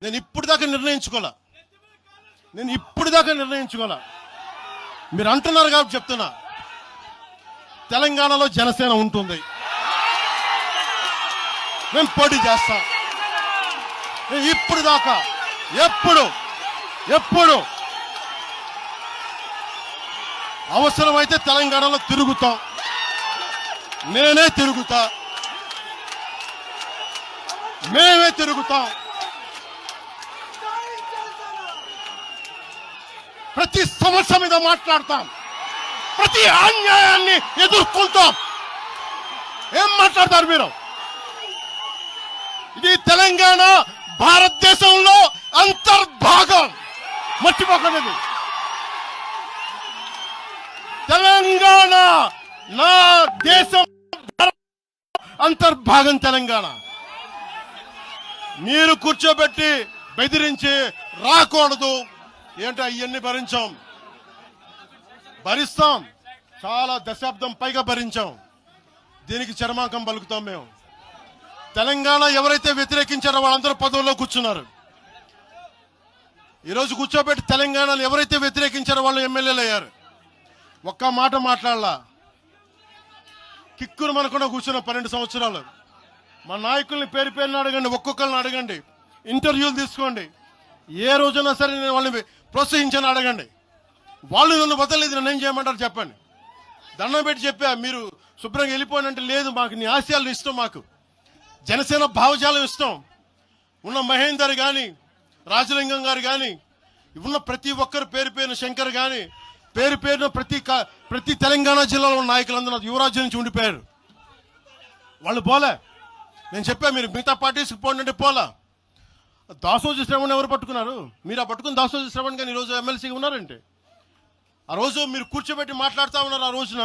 నేను ఇప్పుడు దాకా నిర్ణయించుకోలే. మీరు అంటున్నారు కాబట్టి చెప్తున్నా, తెలంగాణలో జనసేన ఉంటుంది, మేము పోటీ చేస్తాం. ఇప్పుడు దాకా ఎప్పుడు అవసరమైతే తెలంగాణలో తిరుగుతాం, నేనే తిరుగుతా, మేమే తిరుగుతాం. ప్రతి సమస్య మీద మాట్లాడతాం, ప్రతి అన్యాయాన్ని ఎదుర్కొంటాం. ఏం మాట్లాడతారు మీరు? ఇది తెలంగాణ భారతదేశంలో అంతర్భాగం, మర్చిపోకండి. తెలంగాణ నా దేశం అంతర్భాగం. తెలంగాణ మీరు కూర్చోబెట్టి బెదిరించి రాకూడదు. ఏంటో అవన్నీ భరిస్తాం, చాలా దశాబ్దం పైగా భరించాం. దీనికి చరమాంకం పలుకుతాం మేము. తెలంగాణ ఎవరైతే వ్యతిరేకించారో వాళ్ళందరూ పదవుల్లో కూర్చున్నారు. ఈరోజు కూర్చోబెట్టి తెలంగాణలో ఎవరైతే వ్యతిరేకించారో వాళ్ళు ఎమ్మెల్యేలు అయ్యారు. ఒక్క మాట మాట్లాడలా. కిక్కురు మనకుండా కూర్చున్న 12 సంవత్సరాలు. మా నాయకుల్ని పేరు పేరుని అడగండి, ఒక్కొక్కరిని అడగండి, ఇంటర్వ్యూలు తీసుకోండి. ఏ రోజైనా సరే నేను వాళ్ళని ప్రోత్సహించని అడగండి. వాళ్ళు నన్ను వదలలేదు, నన్ను ఏం చేయమంటారు చెప్పండి. దండం పెట్టి చెప్పా, మీరు శుభ్రంగా వెళ్ళిపోయినంటే లేదు, మాకు నీ ఆశయాలు ఇష్టం, మాకు జనసేన భావజాలం ఇష్టం. ఉన్న మహేందర్ కానీ, రాజలింగం గారు కానీ, ఉన్న ప్రతి ఒక్కరు పేరు పేరున, శంకర్ కానీ పేరు పేరున ప్రతి తెలంగాణ జిల్లాలో ఉన్న నాయకులందరూ యువరాజ్యం నుంచి ఉండిపోయారు. వాళ్ళు పోలే. నేను చెప్పా, మీరు మిగతా పార్టీస్కి పోండి అంటే పోలా. దాసోజీ శ్రవణ్ ఎవరు పట్టుకున్నారు? మీరు ఆ పట్టుకుని దాసోజీ శ్రవణ్ కానీ ఈరోజు ఎమ్మెల్సీగా ఉన్నారంటే, ఆ రోజు మీరు కూర్చోబెట్టి మాట్లాడుతూ ఉన్నారు. ఆ రోజున